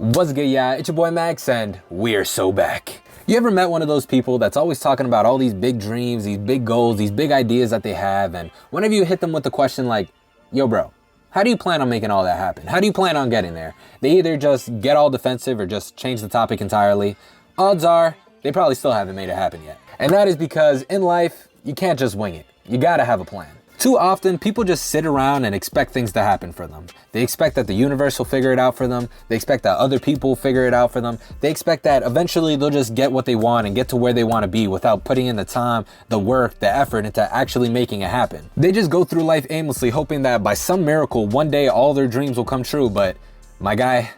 What's good, yeah? It's your boy Max, and we're so back. You ever met one of those people that's always talking about all these big dreams, these big goals, these big ideas that they have, and whenever you hit them with the question like, yo bro, how do you plan on making all that happen? How do you plan on getting there? They either just get all defensive or just change the topic entirely. Odds are, they probably still haven't made it happen yet. And that is because in life, you can't just wing it. You gotta have a plan. Too often, people just sit around and expect things to happen for them. They expect that the universe will figure it out for them. They expect that other people will figure it out for them. They expect that eventually they'll just get what they want and get to where they want to be without putting in the time, the work, the effort into actually making it happen. They just go through life aimlessly hoping that by some miracle, one day all their dreams will come true. But my guy,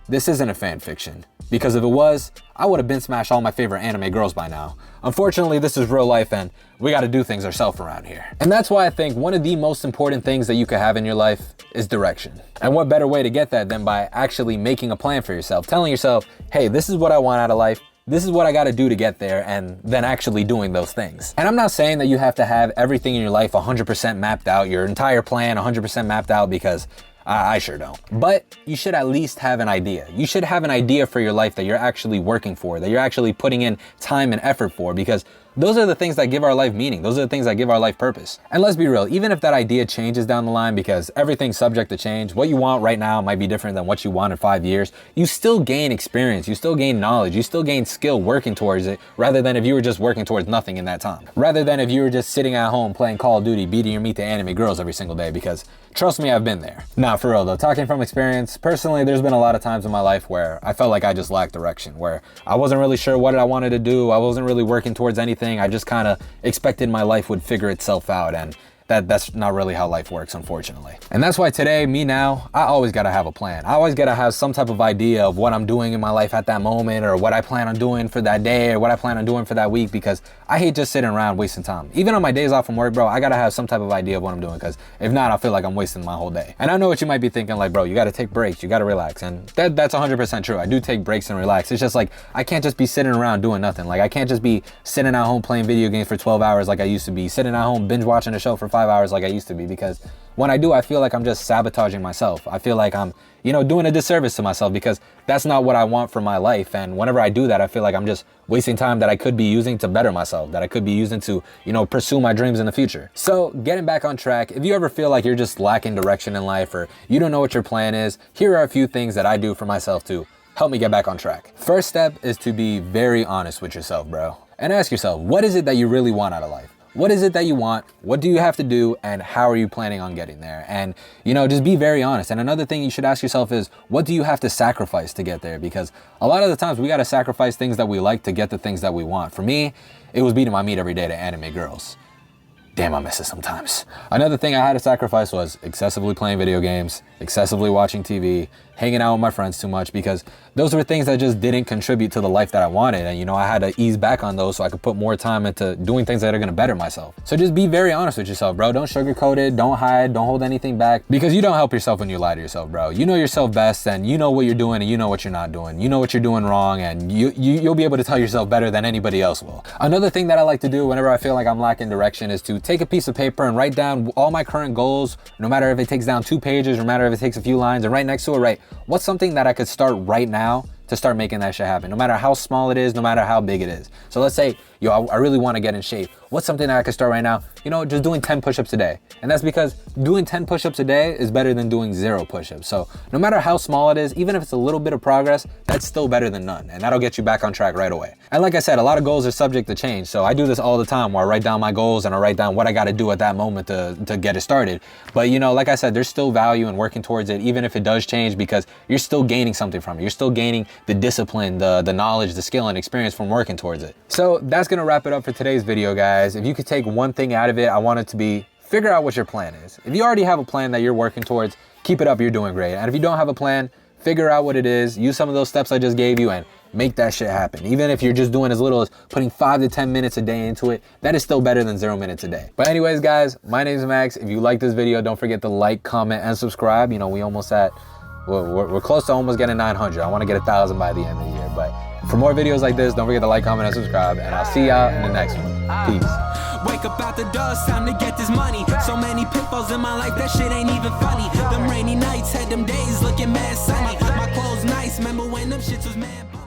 this isn't a fan fiction. Because if it was, I would have been smashed all my favorite anime girls by now. Unfortunately, this is real life and we gotta do things ourselves around here. And that's why I think one of the most important things that you could have in your life is direction. And what better way to get that than by actually making a plan for yourself, telling yourself, hey, this is what I want out of life. This is what I gotta do to get there, and then actually doing those things. And I'm not saying that you have to have everything in your life 100% mapped out, your entire plan 100% mapped out, because I sure don't. But you should at least have an idea. You should have an idea for your life that you're actually working for, that you're actually putting in time and effort for, because those are the things that give our life meaning. Those are the things that give our life purpose. And let's be real, even if that idea changes down the line, because everything's subject to change, what you want right now might be different than what you want in 5 years, you still gain experience, you still gain knowledge, you still gain skill working towards it, rather than if you were just working towards nothing in that time. Rather than if you were just sitting at home playing Call of Duty, beating your meat to anime girls every single day, because trust me, I've been there. Nah, for real though, talking from experience, personally, there's been a lot of times in my life where I felt like I just lacked direction, where I wasn't really sure what I wanted to do, I wasn't really working towards anything, I just kind of expected my life would figure itself out, and that's not really how life works, unfortunately. And that's why today, me now, I always gotta have a plan. I always gotta have some type of idea of what I'm doing in my life at that moment, or what I plan on doing for that day, or what I plan on doing for that week, because I hate just sitting around wasting time. Even on my days off from work, bro, I gotta have some type of idea of what I'm doing, because if not, I feel like I'm wasting my whole day. And I know what you might be thinking, like, bro, you gotta take breaks, you gotta relax, and that's 100% true. I do take breaks and relax. It's just like, I can't just be sitting around doing nothing. Like, I can't just be sitting at home playing video games for 12 hours like I used to be, sitting at home binge watching a show for 5 hours like I used to be, because when I do, I feel like I'm just sabotaging myself. I feel like I'm, doing a disservice to myself, because that's not what I want for my life. And whenever I do that, I feel like I'm just wasting time that I could be using to better myself, that I could be using to, pursue my dreams in the future. So getting back on track, if you ever feel like you're just lacking direction in life, or you don't know what your plan is, here are a few things that I do for myself to help me get back on track. First step is to be very honest with yourself, bro. And ask yourself, what is it that you really want out of life? What is it that you want? What do you have to do? And how are you planning on getting there? And, just be very honest. And another thing you should ask yourself is, what do you have to sacrifice to get there? Because a lot of the times we got to sacrifice things that we like to get the things that we want. For me, it was beating my meat every day to anime girls. Damn, I miss it sometimes. Another thing I had to sacrifice was excessively playing video games, excessively watching TV, hanging out with my friends too much, because those were things that just didn't contribute to the life that I wanted. And, I had to ease back on those so I could put more time into doing things that are going to better myself. So just be very honest with yourself, bro. Don't sugarcoat it. Don't hide. Don't hold anything back, because you don't help yourself when you lie to yourself, bro. You know yourself best, and you know what you're doing and you know what you're not doing. You know what you're doing wrong, and you'll be able to tell yourself better than anybody else will. Another thing that I like to do whenever I feel like I'm lacking direction is to take a piece of paper and write down all my current goals, no matter if it takes down 2 pages, no matter if it takes a few lines, and right next to it, write what's something that I could start right now to start making that shit happen, no matter how small it is, no matter how big it is. So let's say, I really want to get in shape. What's something that I could start right now? Just doing 10 push-ups a day. And that's because doing 10 push-ups a day is better than doing 0 push-ups. So no matter how small it is, even if it's a little bit of progress, that's still better than none. And that'll get you back on track right away. And like I said, a lot of goals are subject to change. So I do this all the time, where I write down my goals and I write down what I got to do at that moment to get it started. But like I said, there's still value in working towards it, even if it does change, because you're still gaining something from it. You're still gaining the discipline, the knowledge, the skill and experience from working towards it. So that's going to wrap it up for today's video, guys. If you could take one thing out of it, I want it to be, figure out what your plan is. If you already have a plan that you're working towards, keep it up, you're doing great. And if you don't have a plan, figure out what it is, use some of those steps I just gave you, and make that shit happen. Even if you're just doing as little as putting 5 to 10 minutes a day into it, that is still better than 0 minutes a day. But anyways, guys, my name is Max. If you like this video, don't forget to like, comment, and subscribe. We almost at, we're close to almost getting 900. I want to get 1,000 by the end of the year. But for more videos like this, don't forget to like, comment, and subscribe. And I'll see y'all in the next one. Peace. Wake up out the door, it's time to get this money. So many pitfalls in my life, that shit ain't even funny. Them rainy nights had them days looking mad sunny. My clothes nice, remember when and them shits was mad.